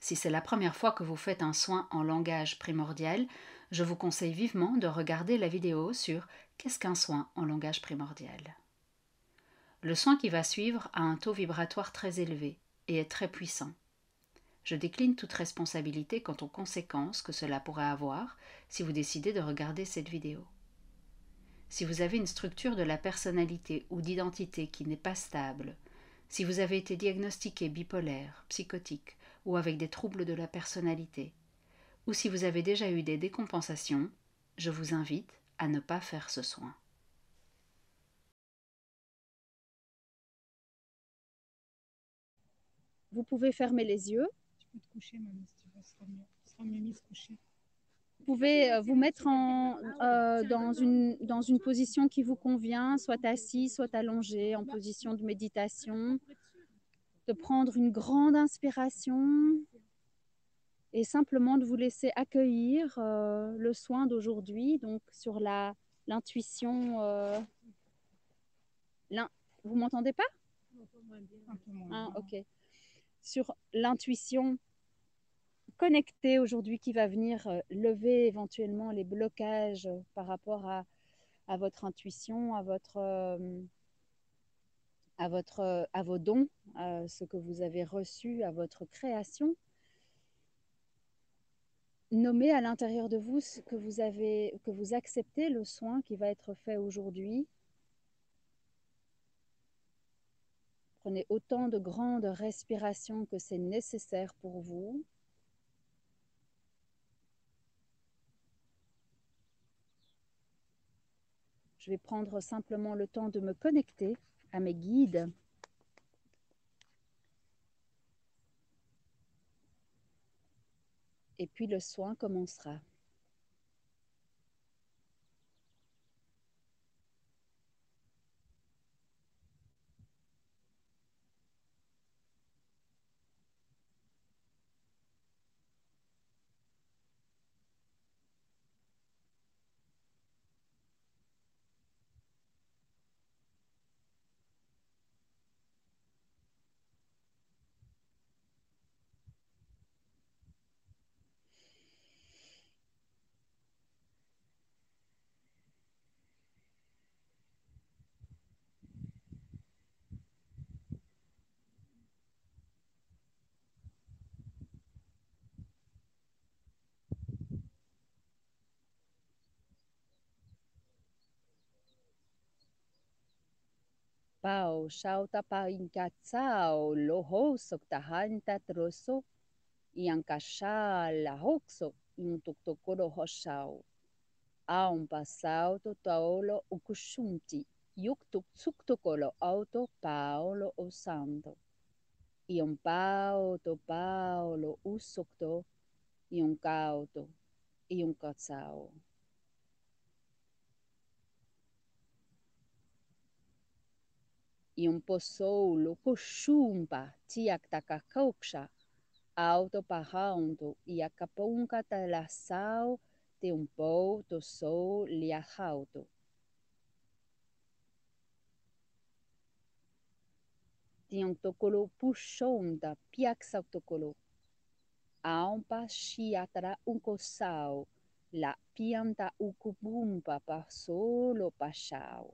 Si c'est la première fois que vous faites un soin en langage primordial, je vous conseille vivement de regarder la vidéo sur Qu'est-ce qu'un soin en langage primordial. Le soin qui va suivre a un taux vibratoire très élevé et est très puissant. Je décline toute responsabilité quant aux conséquences que cela pourrait avoir si vous décidez de regarder cette vidéo. Si vous avez une structure de la personnalité ou d'identité qui n'est pas stable, si vous avez été diagnostiqué bipolaire, psychotique ou avec des troubles de la personnalité, ou si vous avez déjà eu des décompensations, je vous invite à ne pas faire ce soin. Vous pouvez fermer les yeux. Tu peux te coucher, maman, si tu veux, ce sera mieux mis se coucher. Vous pouvez vous mettre dans une position qui vous convient, soit assis, soit allongé, en position de méditation. De prendre une grande inspiration et simplement de vous laisser accueillir le soin d'aujourd'hui, donc sur l'intuition. Vous m'entendez pas? Un peu moins. Hein, ok. Sur l'intuition connectée aujourd'hui qui va venir lever éventuellement les blocages par rapport à votre intuition, à vos dons, à ce que vous avez reçu, à votre création. Nommez à l'intérieur de vous ce que vous acceptez le soin qui va être fait aujourd'hui. Prenez autant de grandes respirations que c'est nécessaire pour vous. Je vais prendre simplement le temps de me connecter à mes guides. Et puis le soin commencera. Pao, shauta pa inkatsao, lohosok tahanta troso, iankasha la hoxo, intuktokoro hoshao. Aun pasao to taolo ukushunti, yuktuk tsuktokolo auto paolo osando. Ion pao to paolo usokto, ion kauto, ion katsao. Ion posolo kushumpa tiak takakauksha, auto pahaunto iakapunka talasao te un po to so liahauto. Tiong tokolo pushonda piaksa tokolo. Aumpa shiatra unkosao la pianta ukubumpa pa solo pashao.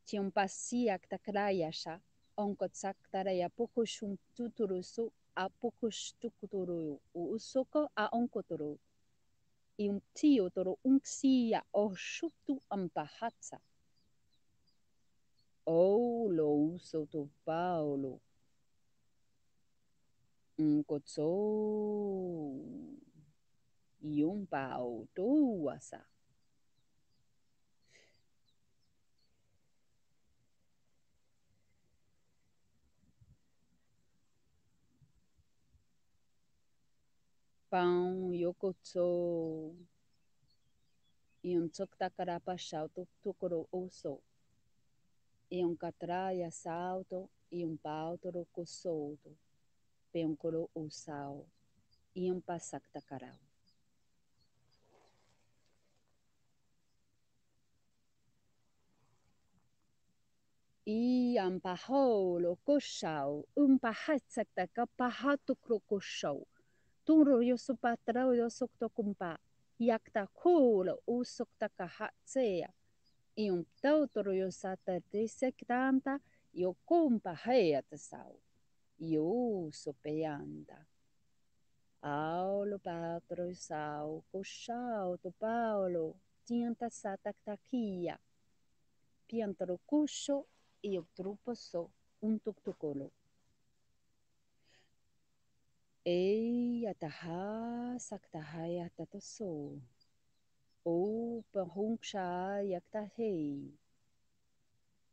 Tiong pasiak takrayasha onkotsak taraya pokoshum tuturusu a pokoshtukuturu usoko a onkotoro. Ium tio toro unksia o shuktu ampahatsa. O lo uso to Paolo. Unkotso. Ium pao to wasa. Pão yokotso. Ium tsoktakarapa shauto tukoro oso. Ium katraya salto. Ium pao toro kosoto. Peoncoro osao. Ium pasaktakarau. Iam paholo koshau, pahatsakta pahato krokoshau. Turo yosupatra yosokto kumpa. Yakta kula usokta kahatsea. Tautoro yosata disektanta yokumpa heatasau. Yo sopeanda. Aulo patro sau, koshau to paulo, tianta sataktakia. Piantro kusho e o trupo so un tuktukolo. Ei ataha saktahaya tataso. O pahungsha yaktahei.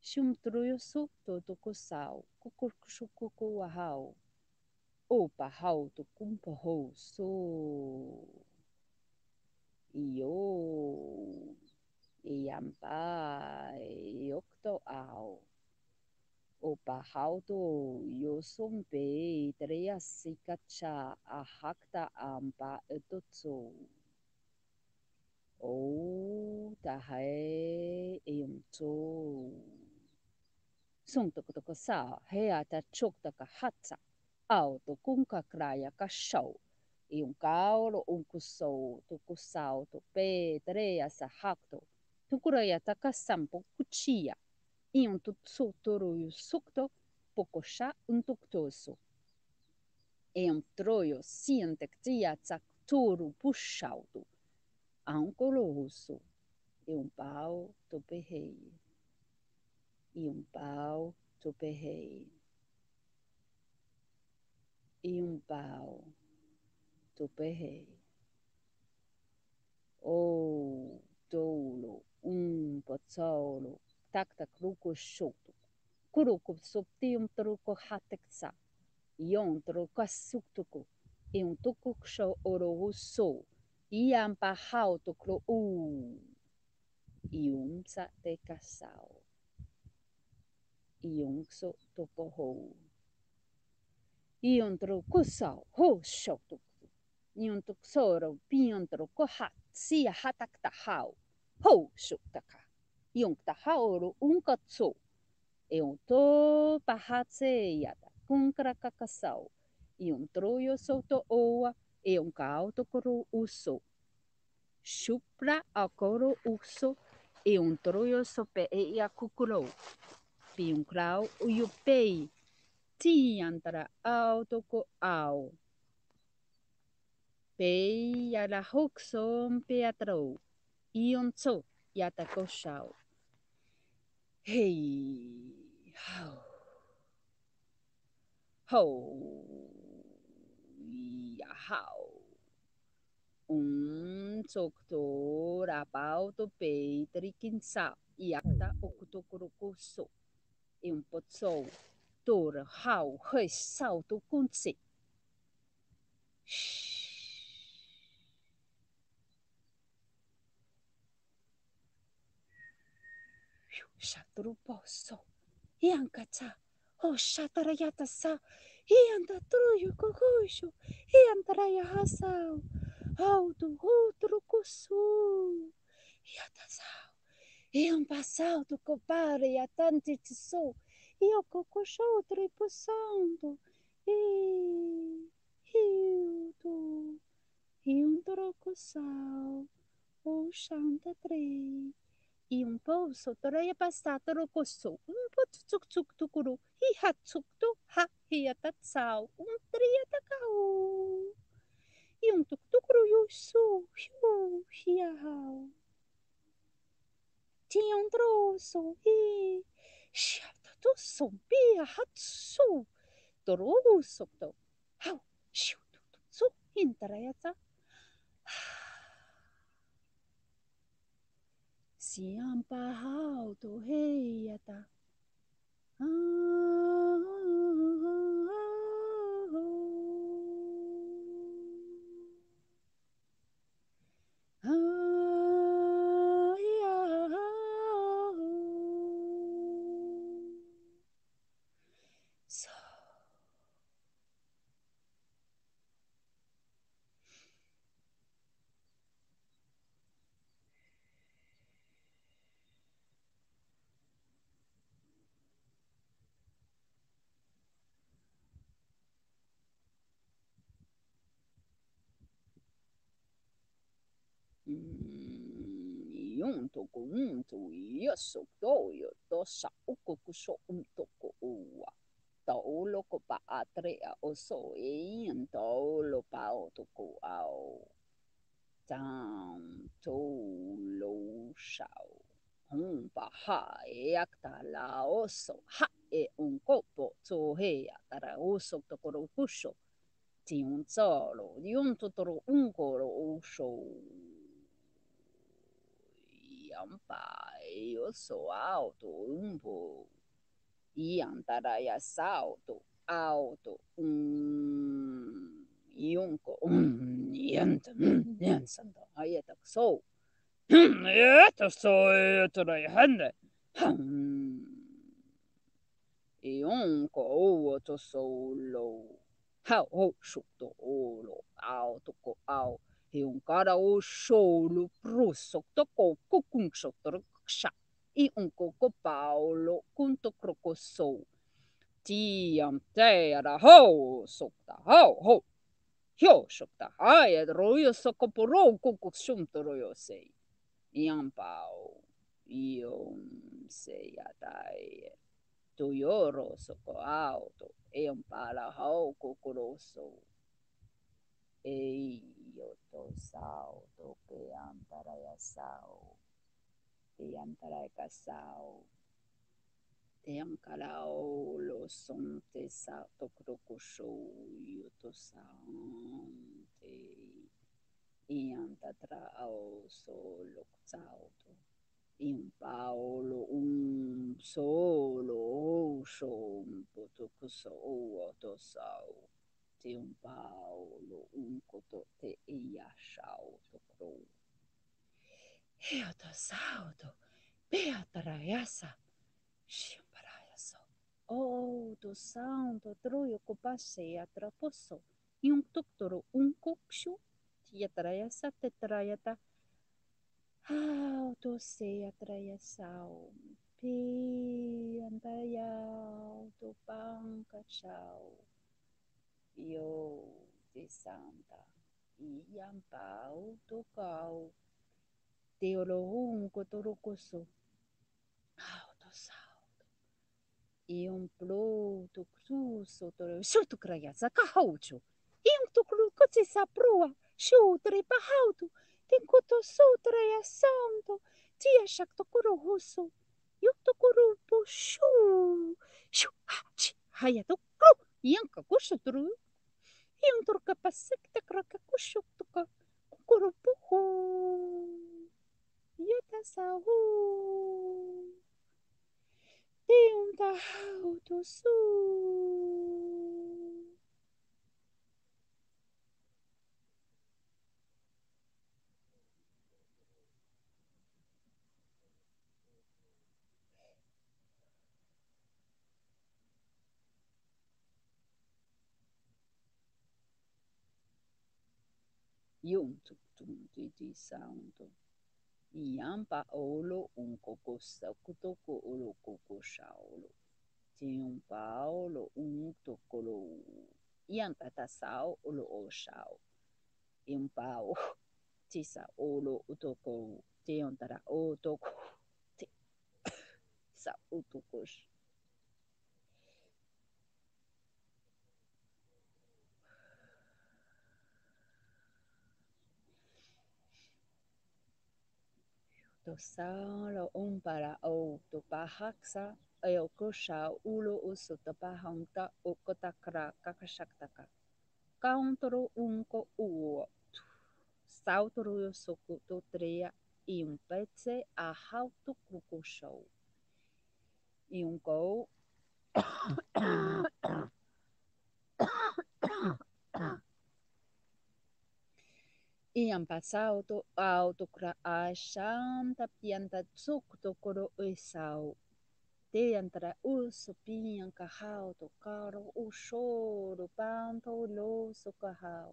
Shumtruyo sukto tukosau, kukurkushukuku wahau. O pahau tukumpaho so. Yo. Iampa yokto au. O pahauto yosompe trea sikacha ahakta ampa etotso. O tahae eumto. Sungtoko sa heata choktaka hatsa. Auto kunka kraya kashau. Iunkaulo unkuso tukusau to pe trea sa hakto. Tukuraya takasampo kuchia. Iun tutsutoro sukto pokosha untuktoso. Troyo siente tia tsakturu pushauto. Ankoloso. Pau topehei. Pau topehei. Pau topehei. O tolo patsolo. Takta kruko shoto. Kuruko soptium truko hateksa. Yon truko suktuko. Tukuk sho oro uso. Iampa hau tukro u. Sa te kasao. So topoho. Truko sao ho shoto. Tuk soro piantro kohat. Sia hatakta hau. Ho shotaka. Ta haoro unkatso. To pahatse yata. Kunkra kakasau. Troyo soto oa. Kao tokoro uso. Shupra akoro uso. Troyo sope ea kukuro. Piunkrau uyupei. Tiantara au toko au. Pei yala hoksom peatro. So yata koshau. Hey, how, ya how. Sokto rapauto pei trikinsa iakta okutokurukuso. Potso tor how he sauto kunse. Shatruposo. Iankata. O shatarayata sa. Ianta truyo kokusho. Iantaraya hasao. Auto outro kusu. Iata sao. Iam pasao tu copare e a tanti ci so. Io cocosho triposando. Hiuto. Iun troco sao. O shanta trei. Pouso toraya passato rocosso, po tsuk tsuk tukuru, hi tsuk ha hiatatsau, triatacau. Tuk tukuru yusu, hiahau. Tion troso, shiata to sompia hatsu, toroso to, hau, shiu tu, hintarayata. Siampa hau to heiata. So toko tu yaso toyo to sa uko kuso toko ua. Taulo ko pa atre a oso e an taulo pa o toko au. Down to low shao. Pa ha e akta la oso ha e un copo to he atara oso tokoro kusho. Ti un solo di un totoro un coro oso. Yampa e oso auto un po. Yantara ya sauto auto yunko yanta yansanda ayatak so yata so yatura yahanda yunko o to solo how ho shukto olo auto ko au yunkara o solo pruso to ko kukun shotoro ksha I unko ko Paolo kunto krokoso. Tiam teara ho sokta ho. Hyo sokta haya royo sokoporo kuku shumto royo sei. Iam pao. Iom sei atai. Tuyoro soko auto. Eam pala ho kokoroso. Eyo to sao to que antaraya sao. Yantarai kasao. Team kalao lo son te sa tokroko show yoto sante. Yantatra ao so loktsauto. Paolo solo show potokuso oto sao. Te paolo koto te iyashao tokro. Heoto sauto, beatarayasa, shimparayaso. To santo troyo copase atraposo, yung tuktoro un coxu, tiatrayasa tetrayata. To se atrayasao, pe antayao, to pancachao. Yo de santa, iyampao, to cao. Teolohun kotorokoso. To sauto. Ion plo to cruso to shutu kraya saka haucho. Ion to cru kotse sa proa. Shutre pahauto. Tenkoto sotra ya santo. Tia shak to korohoso. Yuk to koropo shu. Shu hachi. Hayato kru. Yanka kushutru. Ion turka pasekta kraka kushuktuka. Koropo. Yata sahu. Tiunta auto su. Yung tuk di santo. Yampa olo un coco sakutoko olo coco shaolo. Tiun paolo un tokolo. Yanta tasao olo o shao. Yung pao tisa olo utoko. Tiun tara otoko. Sa utokos. To salo un para o to pahaksa ayo kusha ulo uso to pahanta o kotakra kakashaktaka. Countro unco uo. Sautro yo soku to trea e un pezze a hauto kuko show. E un go. Iam pasauto autocra a shanta pianta tsukto koro esau. Te antra uso pian kahao to caro ushoro panto lo so kahao.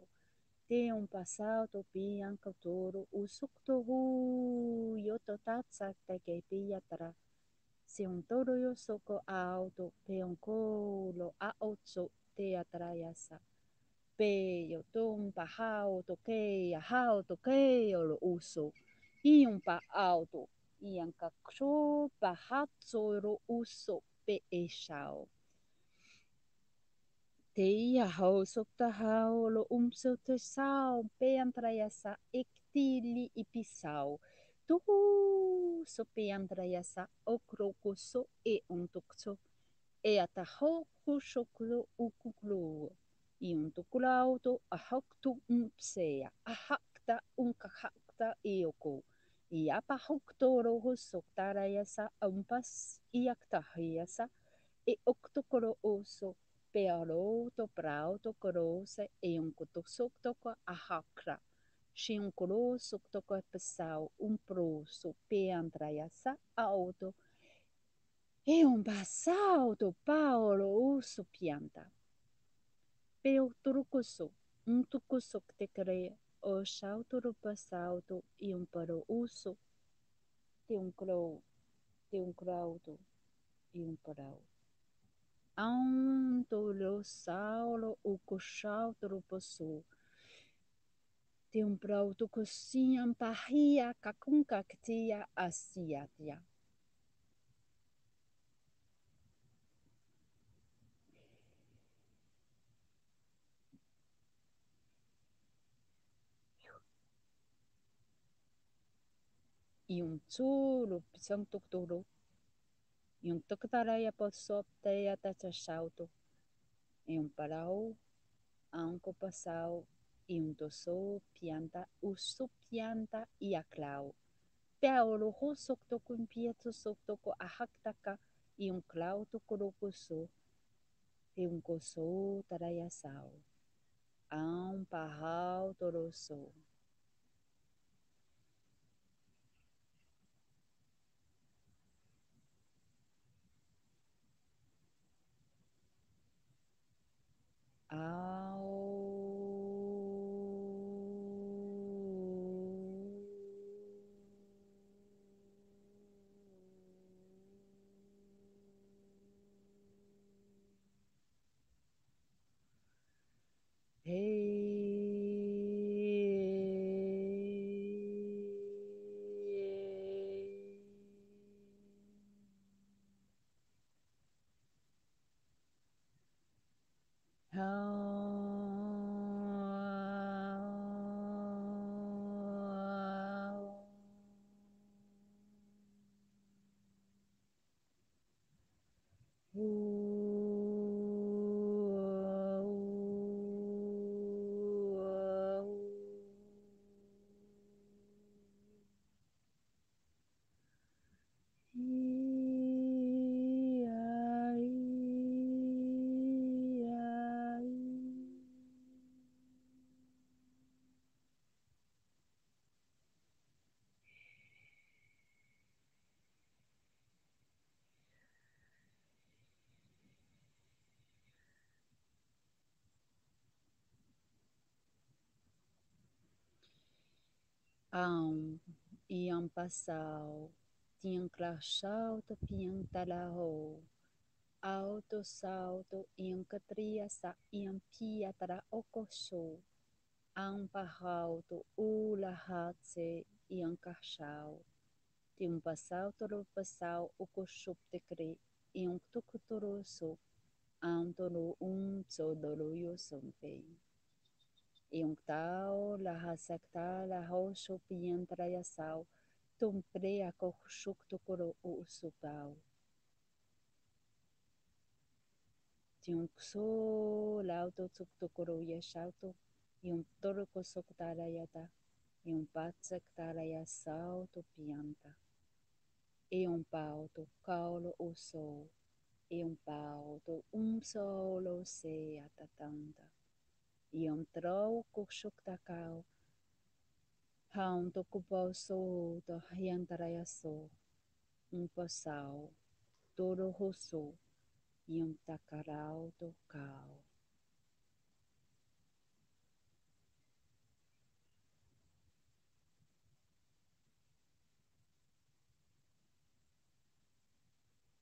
Te un pasauto pian kautoro usukto hu yoto tatsa te ke piatra. Se un toro yo soko auto pe un colo a otso te atrayasa. Peyo tumpa hao to ke lo uso. Y un pa auto Ianka kro pahatsoro uso pe eshao. Te ia hau sokta hau lo umso te sao pe antrayasa ektili ipisao. Tuhu so pe antrayasa okrokoso e ontokso. E ata hoku shokuro ukuklo. I ontokulauto a haktu umpsea. A hakta unkahakta ioko. I apa hoktoro ho soktarayasa umpas iaktahayasa. E oktokoro oso. Pearo to prao to korose e un kotosok toko a hakra. Si un korosok toko pesau un proso pe antrayasa auto. E un pasao to paolo oso pianta. Peo turukoso, un tukosok te crea o shautoro pasauto e un paro oso. Te un crauto e un parao. Anto lo saulo o cosciautro posso. Te un prauto così ampahia cacuncatia asiatia. E un solo pisang toktoro. E un toktaraya posso te atachauto. E un parao. Anco passau e un toso pianta uso pianta e aclau. Peolo ho soktoko impieto soktoko ahaktaka e un clauto corocoso e un coso tarayasau. Un pahau toroso. Iam passau, tiam clachau to piam talaho, auto salto, iam catria sa iam pia tara okoso, pahau to ula hatse, iam cachau, tiam passau toro passau okosop te cre, iam tukutoroso, antoro tsodoroyo sompei. E um tal la hasakta la hosho piantra yasau, tompre a koshuk tokoro o supau. Tiunkso lauto tuk tokoro yashauto, e um toro kosoktara yata, e um patsaktara yasau to pianta. E um pau to kaulo o sol, e um pau to solo se atatanta. E um trau koshuk takau, Haun tokupau so to hiantaraya so, pasau, todo hoso, yum takarau to kau.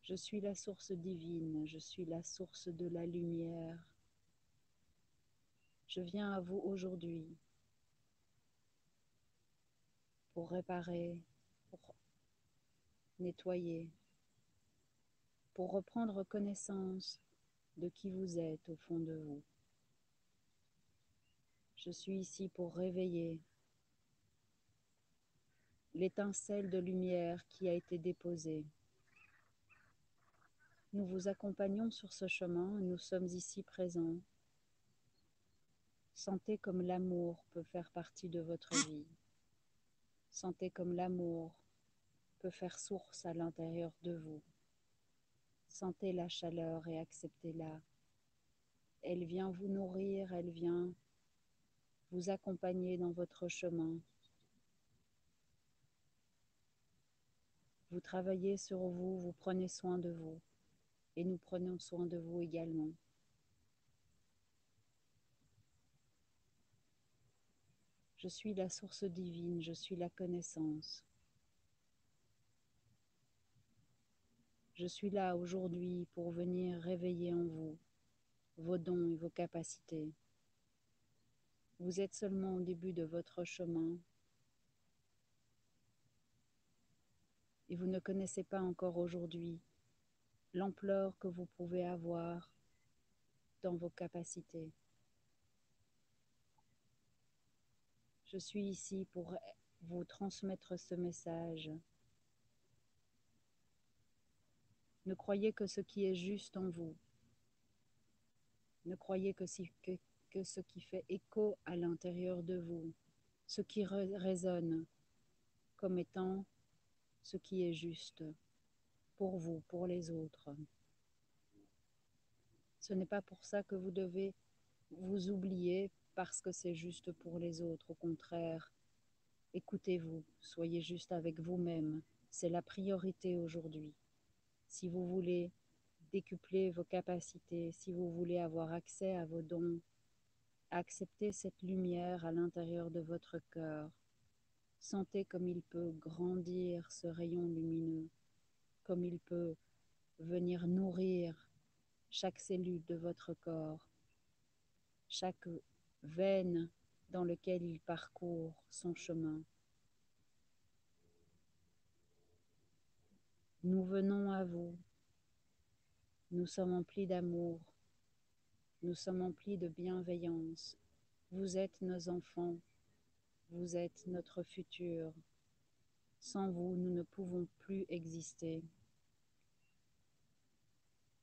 Je suis la source divine, je suis la source de la lumière. Je viens à vous aujourd'hui pour réparer, pour nettoyer, pour reprendre connaissance de qui vous êtes au fond de vous. Je suis ici pour réveiller l'étincelle de lumière qui a été déposée. Nous vous accompagnons sur ce chemin et nous sommes ici présents. Sentez comme l'amour peut faire partie de votre vie. Sentez comme l'amour peut faire source à l'intérieur de vous. Sentez la chaleur et acceptez-la. Elle vient vous nourrir, elle vient vous accompagner dans votre chemin. Vous travaillez sur vous, vous prenez soin de vous et nous prenons soin de vous également. Je suis la source divine, je suis la connaissance. Je suis là aujourd'hui pour venir réveiller en vous vos dons et vos capacités. Vous êtes seulement au début de votre chemin et vous ne connaissez pas encore aujourd'hui l'ampleur que vous pouvez avoir dans vos capacités. Je suis ici pour vous transmettre ce message. Ne croyez que ce qui est juste en vous. Ne croyez que ce qui fait écho à l'intérieur de vous, ce qui résonne comme étant ce qui est juste pour vous, pour les autres. Ce n'est pas pour ça que vous devez vous oublier parce que c'est juste pour les autres. Au contraire, écoutez-vous, soyez juste avec vous-même. C'est la priorité aujourd'hui. Si vous voulez décupler vos capacités, si vous voulez avoir accès à vos dons, acceptez cette lumière à l'intérieur de votre cœur. Sentez comme il peut grandir ce rayon lumineux, comme il peut venir nourrir chaque cellule de votre corps, chaque veine dans laquelle il parcourt son chemin. Nous venons à vous. Nous sommes emplis d'amour. Nous sommes emplis de bienveillance. Vous êtes nos enfants. Vous êtes notre futur. Sans vous, nous ne pouvons plus exister.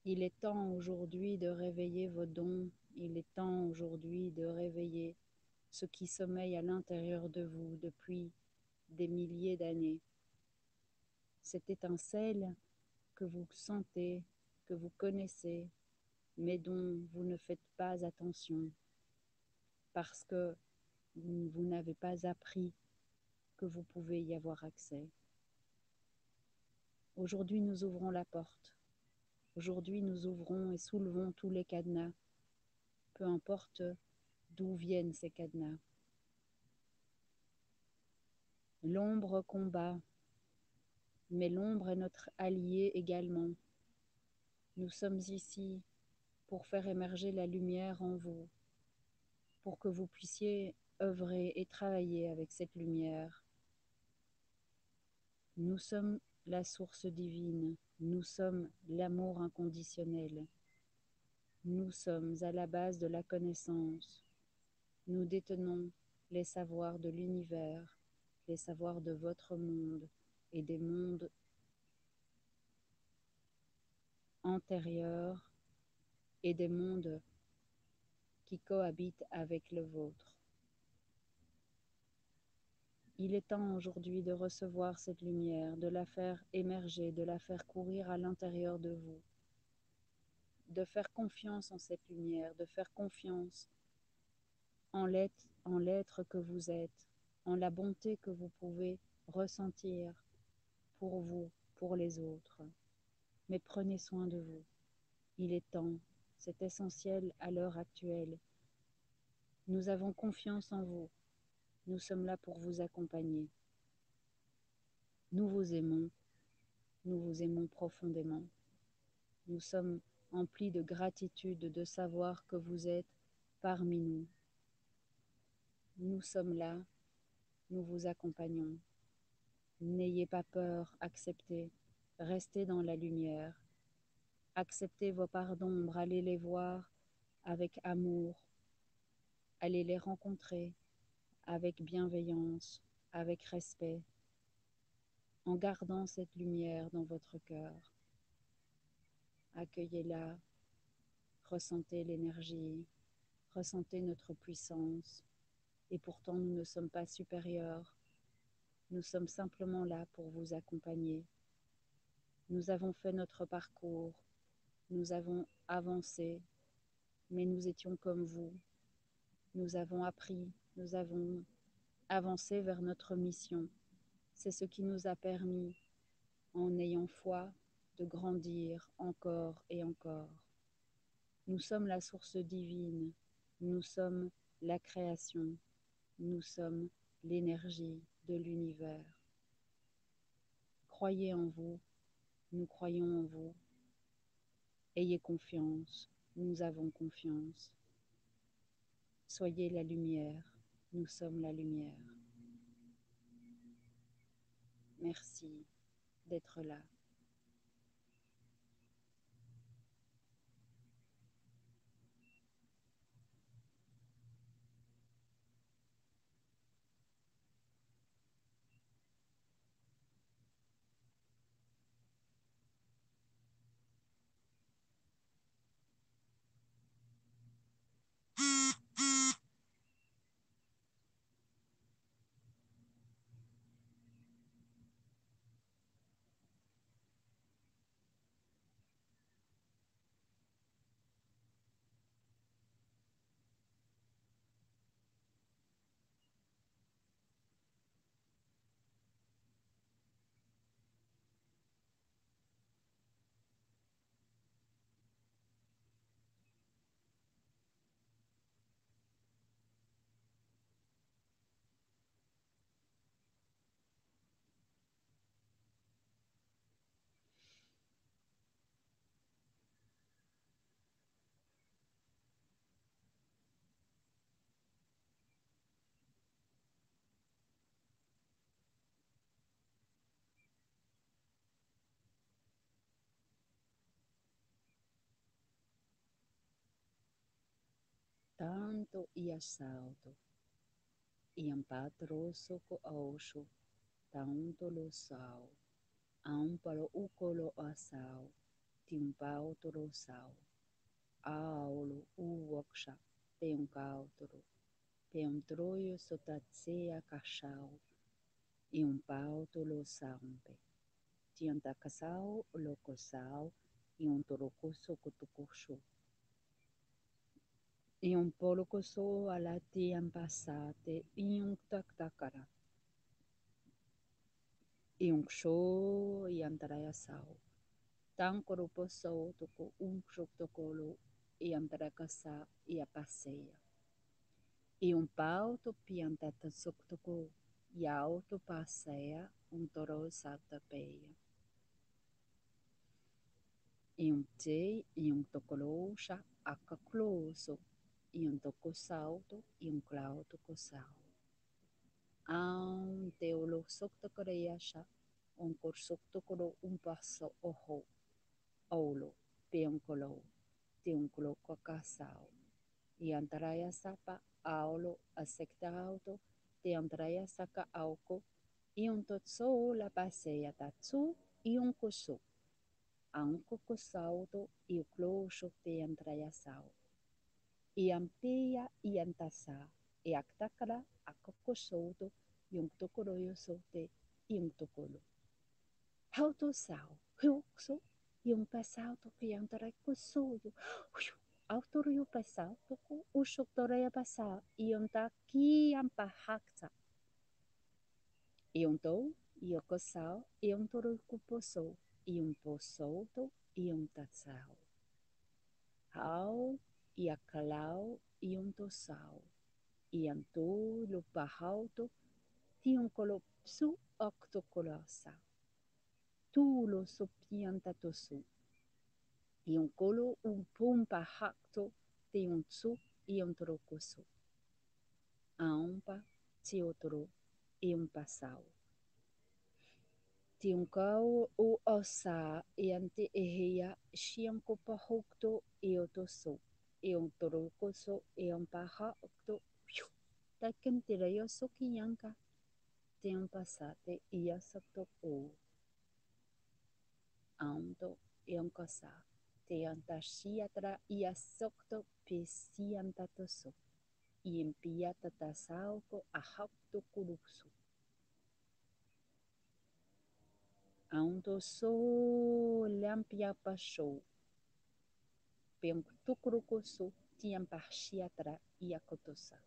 Il est temps aujourd'hui de réveiller vos dons. Il est temps aujourd'hui de réveiller ce qui sommeille à l'intérieur de vous depuis des milliers d'années. Cette étincelle que vous sentez, que vous connaissez, mais dont vous ne faites pas attention parce que vous n'avez pas appris que vous pouvez y avoir accès. Aujourd'hui, nous ouvrons la porte. Aujourd'hui, nous ouvrons et soulevons tous les cadenas, peu importe d'où viennent ces cadenas. L'ombre combat, mais l'ombre est notre allié également. Nous sommes ici pour faire émerger la lumière en vous, pour que vous puissiez œuvrer et travailler avec cette lumière. Nous sommes la source divine, nous sommes l'amour inconditionnel. Nous sommes à la base de la connaissance. Nous détenons les savoirs de l'univers, les savoirs de votre monde et des mondes antérieurs et des mondes qui cohabitent avec le vôtre. Il est temps aujourd'hui de recevoir cette lumière, de la faire émerger, de la faire courir à l'intérieur de vous, de faire confiance en cette lumière, de faire confiance en l'être que vous êtes, en la bonté que vous pouvez ressentir pour vous, pour les autres. Mais prenez soin de vous. Il est temps, c'est essentiel à l'heure actuelle. Nous avons confiance en vous. Nous sommes là pour vous accompagner. Nous vous aimons profondément. Nous sommes emplis de gratitude de savoir que vous êtes parmi nous. Nous sommes là, nous vous accompagnons. N'ayez pas peur, acceptez. Restez dans la lumière. Acceptez vos parts d'ombre, allez les voir avec amour, allez les rencontrer avec bienveillance, avec respect, en gardant cette lumière dans votre cœur. Accueillez-la, ressentez l'énergie, ressentez notre puissance. Et pourtant, nous ne sommes pas supérieurs. Nous sommes simplement là pour vous accompagner. Nous avons fait notre parcours, nous avons avancé, mais nous étions comme vous. Nous avons appris, nous avons avancé vers notre mission. C'est ce qui nous a permis, en ayant foi, de grandir encore et encore. Nous sommes la source divine, nous sommes la création, nous sommes l'énergie de l'univers. Croyez en vous, nous croyons en vous. Ayez confiance, nous avons confiance. Soyez la lumière, nous sommes la lumière. Merci d'être là. Tanto iasauto, iampatroso ko ausho, tanto lo sao, amparo ukolo asao, timpao toro sao, aolo uoksha, teuncautoro, peuntroio sotatsea cachao, iumpao tolo sampe, tiantacasao locosao, iuntorocoso cotococho. Iun polokoso alati ampasate, iun taktakara. Iun ksho iantarayasao. Tankoro poso toko unksho tokolo iantarakasa iapaseya. Iun pau to piantata soktoko yao to paseya untoro satapeya. Iun te iun tokolosha akakloso. Iun toko salto, iun clau toko sal. Aun teolo sokto koreasha, on kor sokto koro un passo oho, olo, peonkolo, teonkolo kakasao. Iantaraya sapa, aolo, asekta auto, teantaraya saka auko, iun totso la paseya tatsu, iun koso. Anko kosauto, iu klosho teantaraya sao. Iampeya iantasa, eactakara akokosoto, yung tokoroyo sote, yung tokolo. Hauto sao, hyokso, yung pasao to piantaray kosoyo, autorio pasao toko, usok toraya pasao, yung taki ang pahaksa. Yung to, yung kosao, yung toroy kuposo, yung poso to, yung tatsao. Hau, iacalau, iun tosau. Ian to lupahauto, tion kolopsu octocolosa. Tu lo sopiantatosu. Ion kolo un pumpa hacto, tion tsu, ion torokosu. Aumpa, tiotoro, ion pasau. Te unkau o osa e ante ehea shianko pahokto e otoso. E on torokoso e on paha okto. Taken te rayo soki yanka. Te on pasate ia sakto o. Aunto e on kosa. Te anta shiatra ia sokto pe si anta toso. I empia tatasauko a hakto kurusu. Aunto so lampia pasho. Peong tukurukusu tiam pashiatra ia kotosa.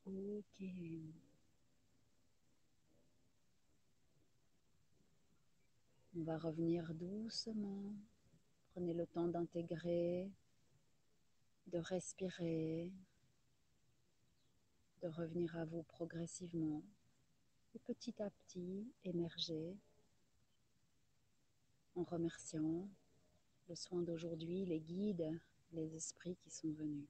Ok. On va revenir doucement. Prenez le temps d'intégrer, de respirer, de revenir à vous progressivement et petit à petit émerger en remerciant le soin d'aujourd'hui, les guides, les esprits qui sont venus.